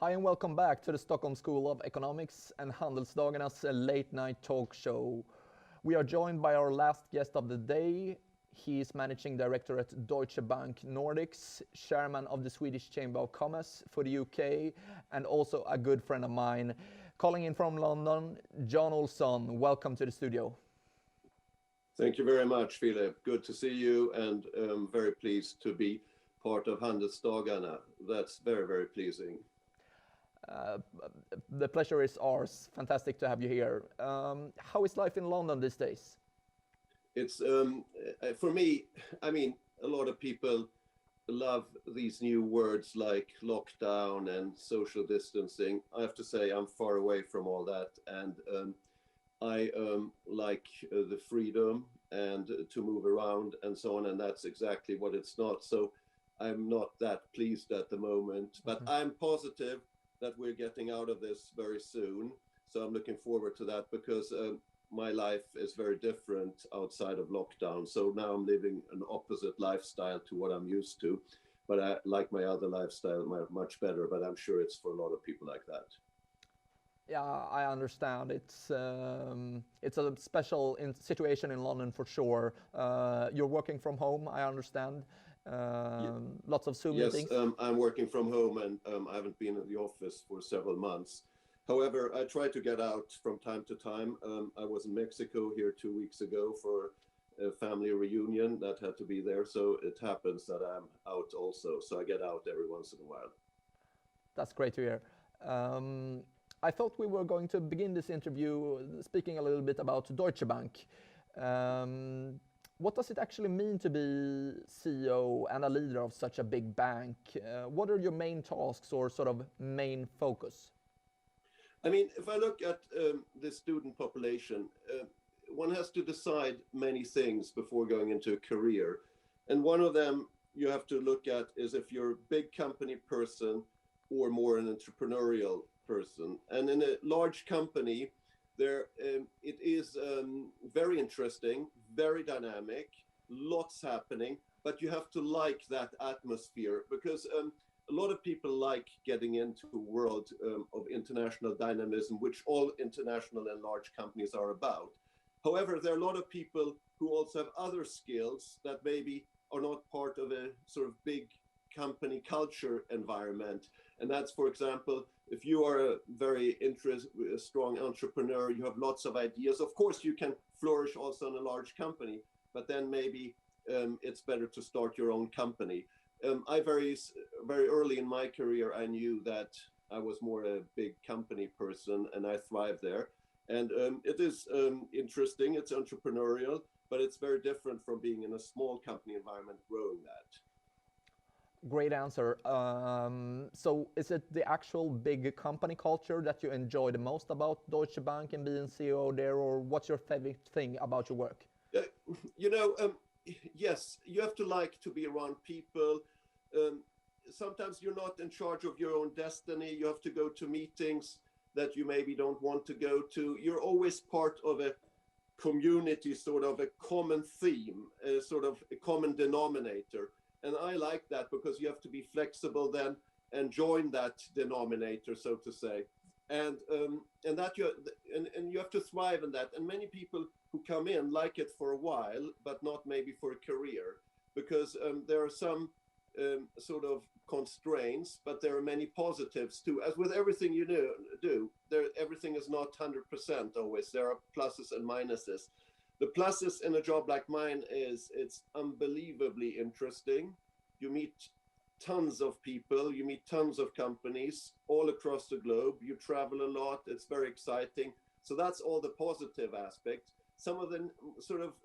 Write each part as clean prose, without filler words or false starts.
Hi and welcome back to the Stockholm School of Economics and Handelsdagarna's late night talk show. We are joined by our last guest of the day. He is Managing Director at Deutsche Bank Nordics, Chairman of the Swedish Chamber of Commerce for the UK, and also a good friend of mine. Calling in from London, John Olsson. Welcome to the studio. Thank you very much, Philip. Good to see you, and very pleased to be part of Handelsdagarna. That's very, very pleasing. The pleasure is ours. Fantastic to have you here. How is life in London these days? It's for me, I mean, a lot of people love these new words like lockdown and social distancing. I have to say I'm far away from all that, and I like the freedom and to move around and so on, and that's exactly what it's not. So I'm not that pleased at the moment, but I'm positive that we're getting out of this very soon. So I'm looking forward to that because my life is very different outside of lockdown. So now I'm living an opposite lifestyle to what I'm used to, but I like my other lifestyle much better, but I'm sure it's for a lot of people like that. Yeah, I understand. It's a special situation in London for sure. You're working from home, I understand. Lots of Zoom meetings. Yes, I'm working from home, and I haven't been in the office for several months. However, I try to get out from time to time. I was in Mexico here 2 weeks ago for a family reunion that had to be there. So it happens that I'm out also. So I get out every once in a while. That's great to hear. I thought we were going to begin this interview speaking a little bit about Deutsche Bank. What does it actually mean to be CEO and a leader of such a big bank? What are your main tasks or sort of main focus? I mean, if I look at the student population, one has to decide many things before going into a career. And one of them you have to look at is if you're a big company person or more an entrepreneurial person. And in a large company, it is very interesting, very dynamic, lots happening, but you have to like that atmosphere because a lot of people like getting into a world of international dynamism, which all international and large companies are about. However, there are a lot of people who also have other skills that maybe are not part of a sort of big company culture environment. And that's, for example, if you are a very strong entrepreneur, you have lots of ideas. Of course, you can flourish also in a large company, but then maybe it's better to start your own company. I very early in my career, I knew that I was more a big company person and I thrived there. And it is interesting, it's entrepreneurial, but it's very different from being in a small company environment growing that. Great answer. So is it the actual big company culture that you enjoy the most about Deutsche Bank and being CEO there, or what's your favorite thing about your work? Yes, you have to like to be around people. Sometimes you're not in charge of your own destiny. You have to go to meetings that you maybe don't want to go to. You're always part of a community, sort of a common theme, sort of a common denominator. And I like that because you have to be flexible then and join that denominator, so to say. And you have to thrive in that. And many people who come in like it for a while, but not maybe for a career, because there are some sort of constraints, but there are many positives too. As with everything you do, everything is not 100% always. There are pluses and minuses. The pluses in a job like mine is it's unbelievably interesting. You meet tons of people, you meet tons of companies all across the globe. You travel a lot, it's very exciting. So that's all the positive aspects. Some of the sort of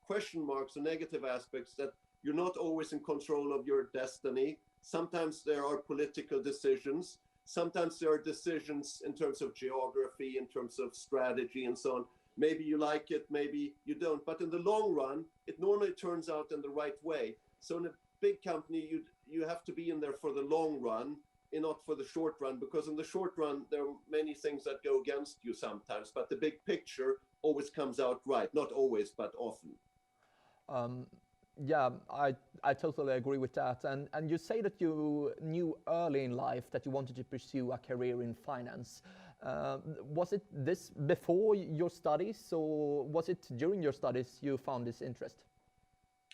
question marks or negative aspects that you're not always in control of your destiny. Sometimes there are political decisions. Sometimes there are decisions in terms of geography, in terms of strategy and so on. Maybe you like it, maybe you don't. But in the long run, it normally turns out in the right way. So in a big company, you have to be in there for the long run and not for the short run, because in the short run, there are many things that go against you sometimes. But the big picture always comes out right. Not always, but often. Yeah, I totally agree with that. And you say that you knew early in life that you wanted to pursue a career in finance. Was it this before your studies, or was it during your studies you found this interest?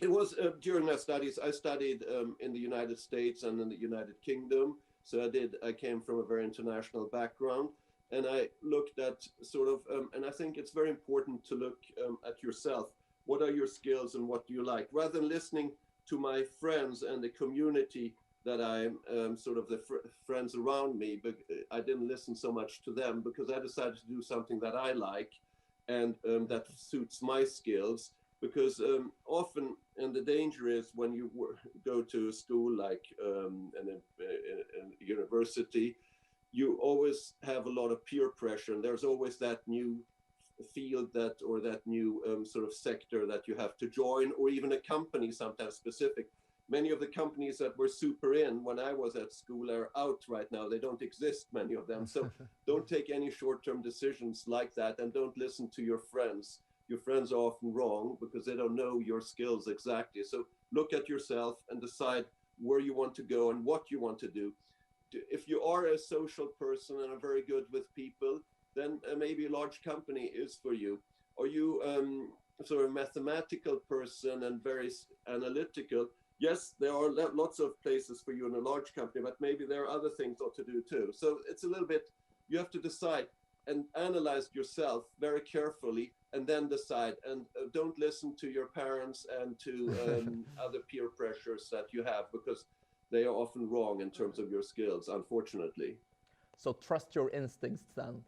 It was during my studies. I studied in the United States and in the United Kingdom. So I came from a very international background, and I looked at sort of, and I think it's very important to look at yourself. What are your skills and what do you like? Rather than listening to my friends and the community that I'm sort of the friends around me, but I didn't listen so much to them because I decided to do something that I like and that suits my skills. Because often, and the danger is when you go to a school like a university, you always have a lot of peer pressure, and there's always that new field that or that new sort of sector that you have to join, or even a company sometimes specific. Many of the companies that were super in when I was at school are out right now. They don't exist, many of them. So don't take any short-term decisions like that, and don't listen to your friends. Your friends are often wrong because they don't know your skills exactly. So look at yourself and decide where you want to go and what you want to do. If you are a social person and are very good with people, then maybe a large company is for you. Are you sort of a mathematical person and very analytical? Yes, there are lots of places for you in a large company, but maybe there are other things ought to do too. So it's a little bit, you have to decide and analyze yourself very carefully and then decide. And don't listen to your parents and to other peer pressures that you have, because they are often wrong in terms of your skills, unfortunately. So trust your instincts then.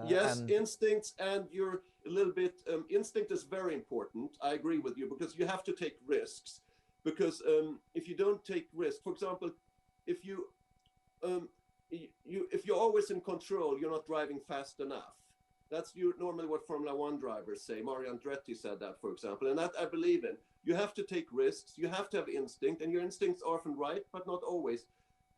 Yes, And instincts, and you're a little bit, instinct is very important. I agree with you, because you have to take risks. Because if you don't take risks, for example, if you if you're always in control, you're not driving fast enough. That's normally what Formula One drivers say. Mario Andretti said that, for example, and that I believe in. You have to take risks. You have to have instinct, and your instincts are often right, but not always.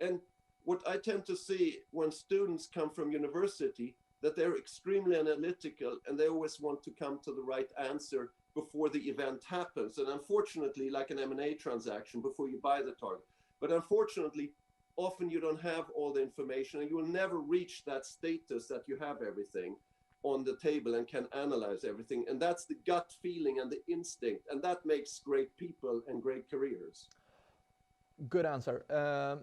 And what I tend to see when students come from university, that they're extremely analytical and they always want to come to the right answer before the event happens. And unfortunately, like an M&A transaction, before you buy the target. But unfortunately, often you don't have all the information, and you will never reach that status that you have everything on the table and can analyze everything. And that's the gut feeling and the instinct. And that makes great people and great careers. good answer.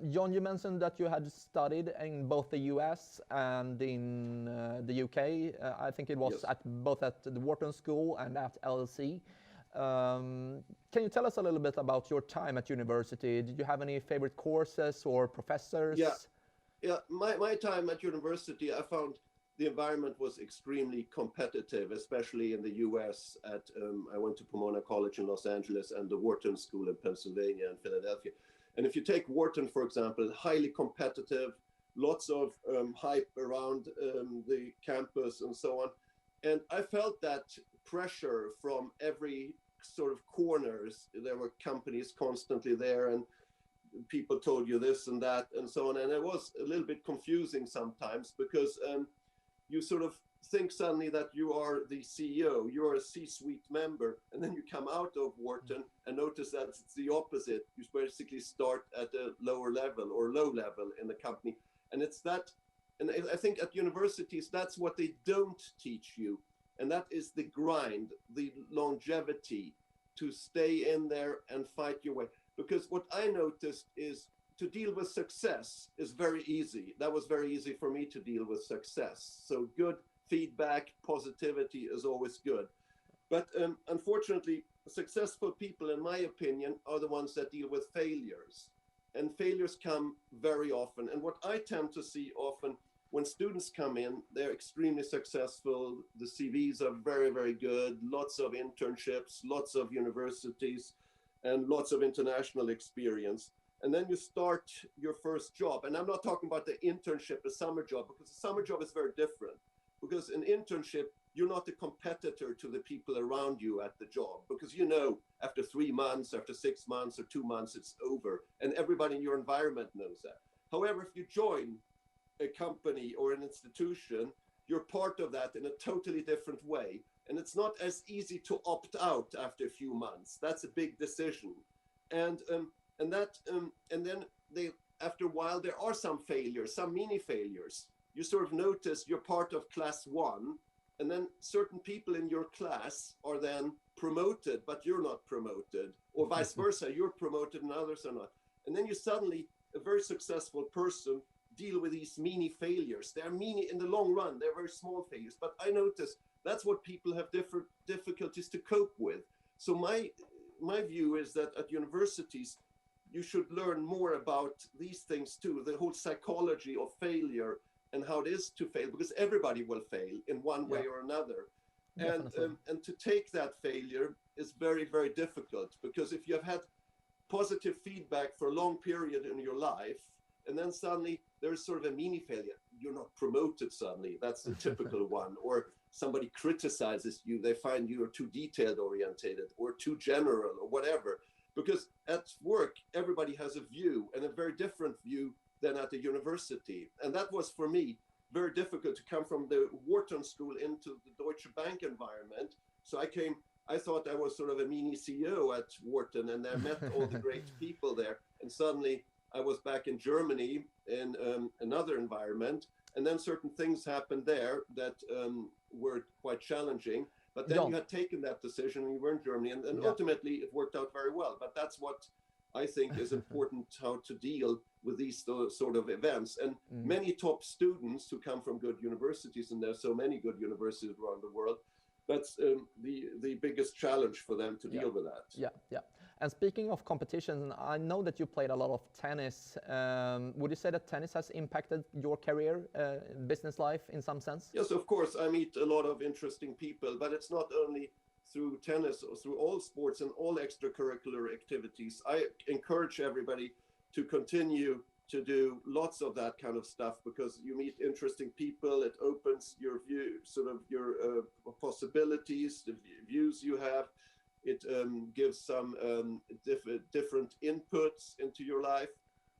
John, you mentioned that you had studied in both the US and in the UK. I think it was Yes. at both at the Wharton School and at LSE. Can you tell us a little bit about your time at university? Did you have any favorite courses or professors? Yeah. My time at university, I found the environment was extremely competitive, especially in the US. I went to Pomona College in Los Angeles and the Wharton School in Pennsylvania and Philadelphia. And if you take Wharton, for example, highly competitive, lots of hype around the campus and so on. And I felt that pressure from every sort of corners. There were companies constantly there, and people told you this and that and so on. And it was a little bit confusing sometimes, because you sort of think suddenly that you are the CEO, you are a C-suite member, and then you come out of Wharton and notice that it's the opposite. You basically start at a lower level or low level in the company. And it's that, and I think at universities, that's what they don't teach you. And that is the grind, the longevity, to stay in there and fight your way. Because what I noticed is to deal with success is very easy. That was very easy for me to deal with success. So good feedback, positivity is always good. But unfortunately, successful people, in my opinion, are the ones that deal with failures. And failures come very often. And what I tend to see often when students come in, they're extremely successful. The CVs are very, very good. Lots of internships, lots of universities, and lots of international experience. And then you start your first job. And I'm not talking about the internship, a summer job, because the summer job is very different. Because an internship, you're not a competitor to the people around you at the job, because you know after 3 months, after 6 months or 2 months, it's over. And everybody in your environment knows that. However, if you join a company or an institution, you're part of that in a totally different way. and it's not as easy to opt out after a few months. That's a big decision, and then they, after a while, there are some failures, some mini failures. You sort of notice you're part of class one, and then certain people in your class are then promoted, but you're not promoted, or vice versa, you're promoted and others are not. And then you suddenly, a very successful person, deal with these mini failures. They're mini in the long run, they're very small failures, but I notice that's what people have different difficulties to cope with. So my view is that at universities, you should learn more about these things too, the whole psychology of failure and how it is to fail, because everybody will fail in one way or another. And to take that failure is very, very difficult, because if you have had positive feedback for a long period in your life, and then suddenly there's sort of a mini failure, you're not promoted suddenly, that's the typical one, or somebody criticizes you, they find you are too detailed orientated or too general or whatever. Because at work, everybody has a view, and a very different view than at the university. And that was, for me, very difficult to come from the Wharton School into the Deutsche Bank environment. So I thought I was sort of a mini CEO at Wharton, and I met all the great people there. And suddenly I was back in Germany in another environment. And then certain things happened there that were quite challenging. But then you had taken that decision and you were in Germany, and ultimately it worked out very well. But that's what I think is important, how to deal with these sort of events. And many top students who come from good universities, and there's so many good universities around the world, that's the biggest challenge for them to deal with that. Yeah. And speaking of competition, I know that you played a lot of tennis. Would you say that tennis has impacted your career, business life in some sense? Yes, of course. I meet a lot of interesting people, but it's not only through tennis or through all sports and all extracurricular activities. I encourage everybody to continue to do lots of that kind of stuff, because you meet interesting people. It opens your view, sort of your possibilities, the views you have. It gives some different inputs into your life.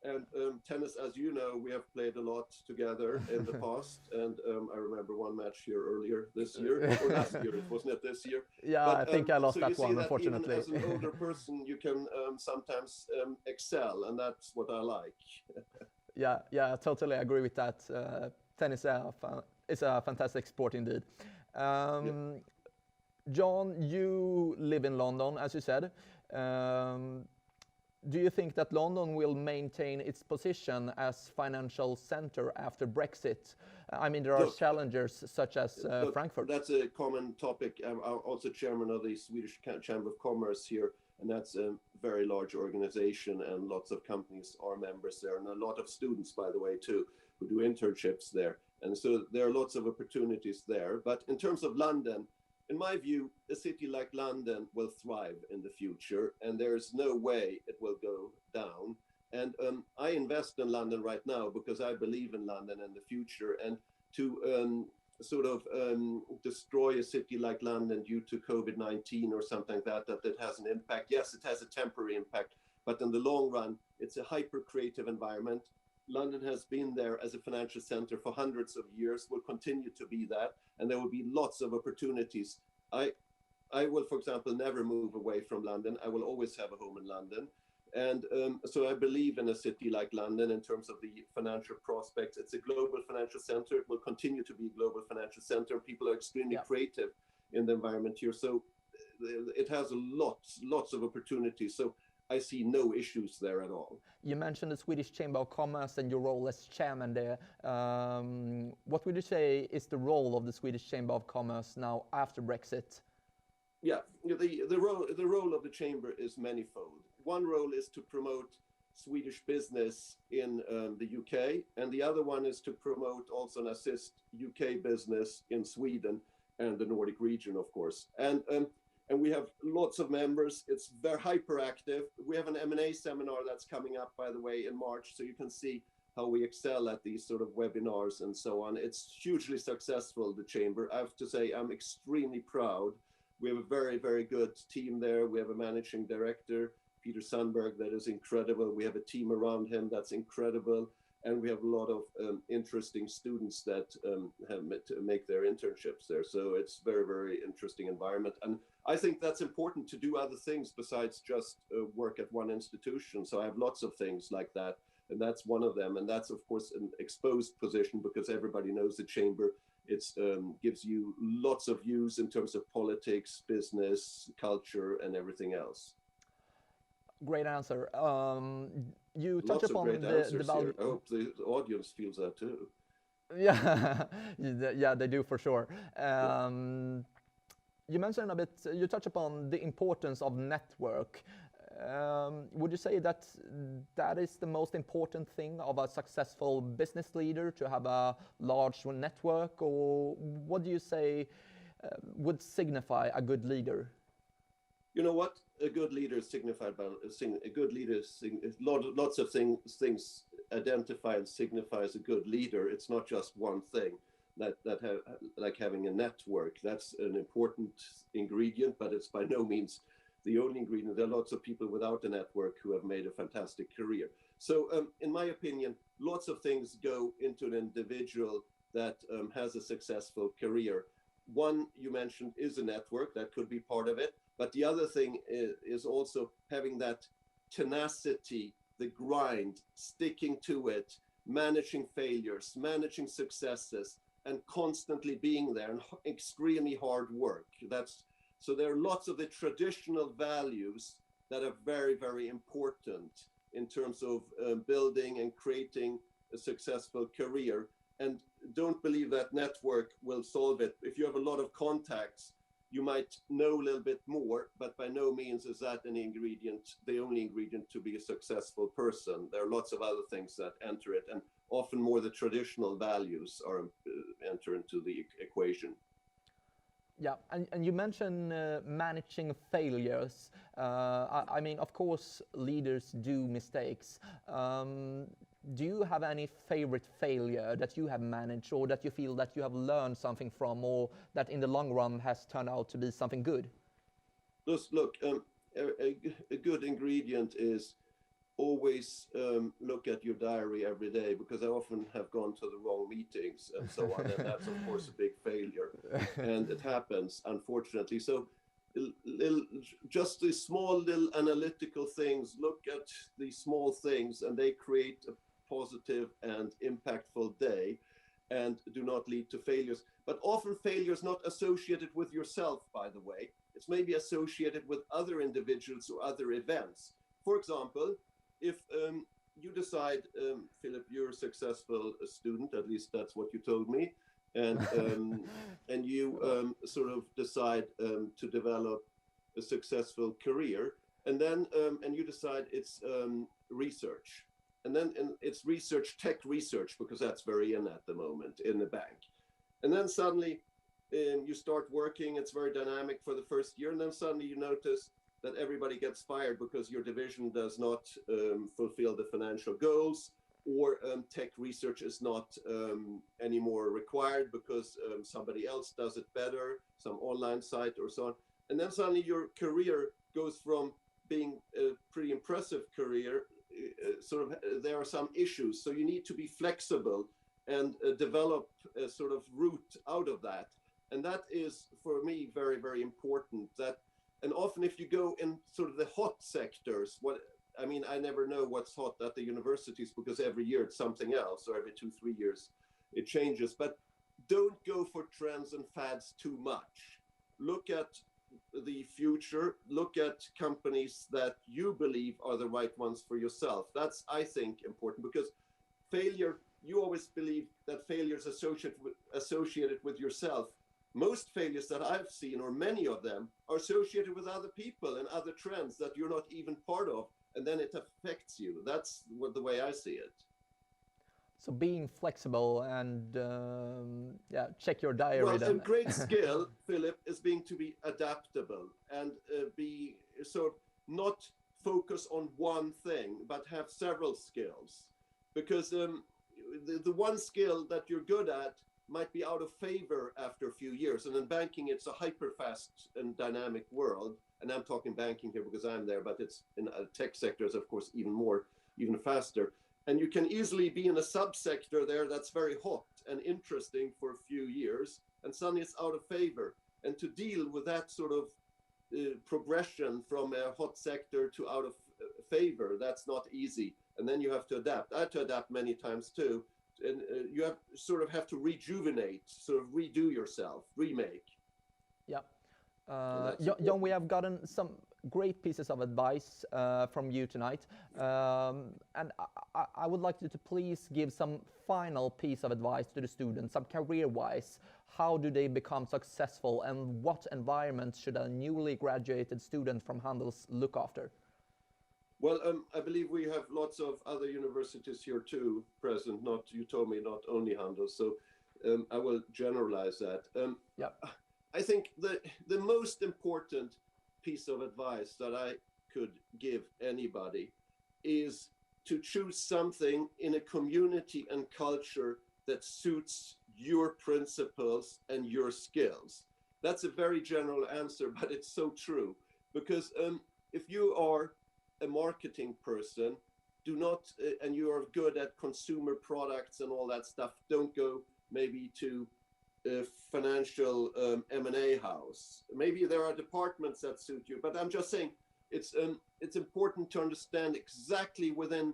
And tennis, as you know, we have played a lot together in the past. And I remember one match here earlier this year, or last year, wasn't it this year? Yeah, but, I think I lost that one, unfortunately. Even as an older person, you can sometimes excel, and that's what I like. Yeah, I totally agree with that. Tennis is a fantastic sport indeed. John, you live in London, as you said. Do you think that London will maintain its position as financial center after Brexit? I mean, there are challengers such as Frankfurt. That's a common topic. I'm also chairman of the Swedish Chamber of Commerce here, and that's a very large organization, and lots of companies are members there, and a lot of students, by the way, too, who do internships there. And so there are lots of opportunities there. But in terms of London, in my view, a city like London will thrive in the future, and there is no way it will go down. And I invest in London right now because I believe in London and the future. And to destroy a city like London due to COVID-19 or something like that it has an impact. Yes, it has a temporary impact, but in the long run, it's a hyper-creative environment. London has been there as a financial center for hundreds of years, will continue to be that, and there will be lots of opportunities. I will, for example, never move away from London. I will always have a home in London. And so I believe in a city like London in terms of the financial prospects. It's a global financial center. It will continue to be a global financial center. People are extremely creative in the environment here. So it has lots of opportunities. So I see no issues there at all. You mentioned the Swedish Chamber of Commerce and your role as chairman there. What would you say is the role of the Swedish Chamber of Commerce now after Brexit? Yeah, the role of the chamber is manifold. One role is to promote Swedish business in the UK, and the other one is to promote also and assist UK business in Sweden and the Nordic region, of course. And we have lots of members. It's very hyperactive. We have an M&A seminar that's coming up, by the way, in March, so you can see how we excel at these sort of webinars and so on. It's hugely successful, the chamber. I have to say, I'm extremely proud. We have a very, very good team there. We have a managing director, Peter Sundberg, that is incredible. We have a team around him that's incredible. and we have a lot of interesting students that have to make their internships there. So it's very, very interesting environment. And I think that's important to do other things besides just work at one institution. So I have lots of things like that, and that's one of them. And that's, of course, an exposed position because everybody knows the chamber. It gives you lots of views in terms of politics, business, culture, and everything else. Great answer. You touch Lots of upon great answers value. here. I hope the audience feels that too. Yeah, yeah, they do for sure. You mentioned a bit, you touch upon the importance of network. Would you say that that is the most important thing of a successful business leader, to have a large network, or what do you say would signify a good leader? You know what? A good leader is signified by a good leader. Lots of things identify and signifies a good leader. It's not just one thing. Like having a network. That's an important ingredient, but it's by no means the only ingredient. There are lots of people without a network who have made a fantastic career. So, in my opinion, lots of things go into an individual that has a successful career. One you mentioned is a network. That could be part of it. But the other thing is also having that tenacity, the grind, sticking to it, managing failures, managing successes, and constantly being there, and extremely hard work. So there are lots of the traditional values that are very, very important in terms of building and creating a successful career. And don't believe that network will solve it. If you have a lot of contacts, you might know a little bit more, but by no means is that an ingredient, the only ingredient to be a successful person. There are lots of other things that enter it, and often more the traditional values are enter into the equation. Yeah, and you mentioned managing failures. I mean, of course, leaders do mistakes. Do you have any favorite failure that you have managed, or that you feel that you have learned something from, or that in the long run has turned out to be something good? Just look, a good ingredient is always look at your diary every day, because I often have gone to the wrong meetings and so on, and that's of course a big failure, and it happens, unfortunately. So just the small little analytical things, look at the small things, and they create a positive and impactful day and do not lead to failures. But often failure is not associated with yourself, by the way. It's maybe associated with other individuals or other events. For example, if you decide, Philip, you're a successful student, at least that's what you told me, and and you sort of decide to develop a successful career, and then and you decide it's research, and then it's research, tech research, because that's very in at the moment in the bank, and then suddenly you start working. It's very dynamic for the first year, and then suddenly you notice that everybody gets fired because your division does not fulfill the financial goals, or tech research is not anymore required because somebody else does it better, some online site or so on. And then suddenly your career goes from being a pretty impressive career, sort of there are some issues. So you need to be flexible and develop a sort of route out of that. And that is, for me, very, very important. And often if you go in sort of the hot sectors, I never know what's hot at the universities, because every year it's something else, or every 2-3 years it changes. But don't go for trends and fads too much. Look at the future, look at companies that you believe are the right ones for yourself. That's, I think, important, because failure, you always believe that failure is associated with yourself. Most failures that I've seen, or many of them, are associated with other people and other trends that you're not even part of, and then it affects you. That's the way I see it. So being flexible and check your diary. Well, then. a great skill, Philip, is being to be adaptable and be sort of not focus on one thing, but have several skills. Because the one skill that you're good at might be out of favor after a few years. And in banking, it's a hyper-fast and dynamic world. And I'm talking banking here because I'm there, but it's in tech sectors, of course, even faster. And you can easily be in a subsector there that's very hot and interesting for a few years, and suddenly it's out of favor. And to deal with that sort of progression from a hot sector to out of favor, that's not easy. And then you have to adapt. I had to adapt many times too. And you have to rejuvenate, sort of redo yourself, remake. Yeah. Jon, we have gotten some great pieces of advice from you tonight. And I would like you to please give some final piece of advice to the students, some career-wise. How do they become successful, and what environment should a newly graduated student from Handels look after? Well, I believe we have lots of other universities here too present. You told me not only Handels, so I will generalize that. Yeah. I think the most important piece of advice that I could give anybody is to choose something in a community and culture that suits your principles and your skills. That's a very general answer, but it's so true. Because if you are a marketing person, and you are good at consumer products and all that stuff, don't go maybe to a financial M&A house. Maybe there are departments that suit you, but I'm just saying it's important to understand exactly within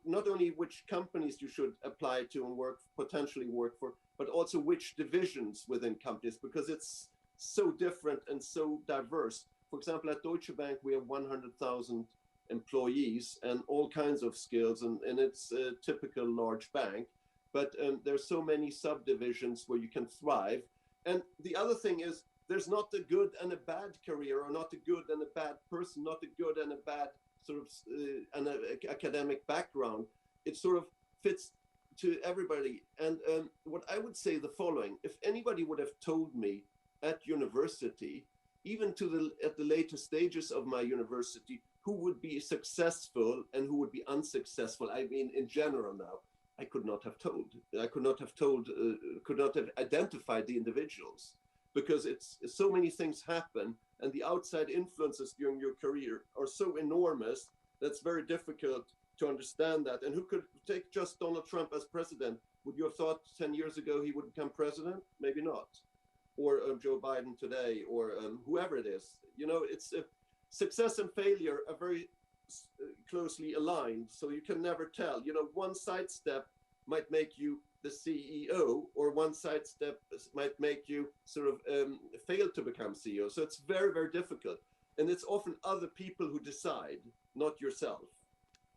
not only which companies you should apply to and potentially work for, but also which divisions within companies, because it's so different and so diverse. For example, at Deutsche Bank, we have 100,000 employees and all kinds of skills, and it's a typical large bank. But there's so many subdivisions where you can thrive. And the other thing is, there's not a good and a bad career, or not a good and a bad person, not a good and a bad sort of academic background. It sort of fits to everybody. And what I would say the following: if anybody would have told me at university, even at the later stages of my university, who would be successful and who would be unsuccessful, I mean, in general now, I could not have told. I could not have identified the individuals, because it's so many things happen, and the outside influences during your career are so enormous that's very difficult to understand that. And who could take just Donald Trump as president? Would you have thought 10 years ago he would become president? Maybe not. Or Joe Biden today, or whoever it is. You know, it's success and failure are very closely aligned, so you can never tell. You know, one sidestep might make you the CEO, or one sidestep might make you sort of fail to become CEO. So it's very, very difficult. And it's often other people who decide, not yourself,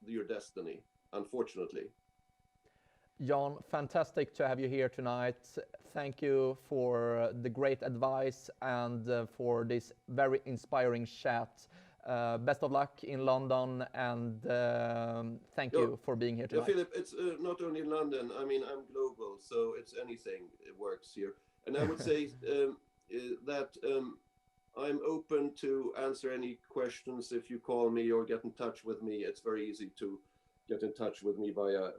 your destiny, unfortunately. Jon, fantastic to have you here tonight. Thank you for the great advice and for this very inspiring chat. Best of luck in London, and thank you for being here tonight. Philip, it's not only in London. I mean, I'm global, so it's anything. It works here. And I would say that I'm open to answer any questions if you call me or get in touch with me. It's very easy to get in touch with me via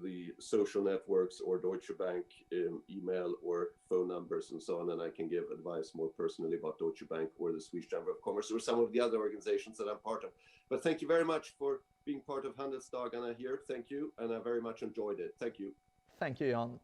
the social networks or Deutsche Bank email or phone numbers and so on, and I can give advice more personally about Deutsche Bank or the Swedish Chamber of Commerce or some of the other organizations that I'm part of. But thank you very much for being part of Handelsdagarna here. Thank you, and I very much enjoyed it. Thank you. Thank you, Jon.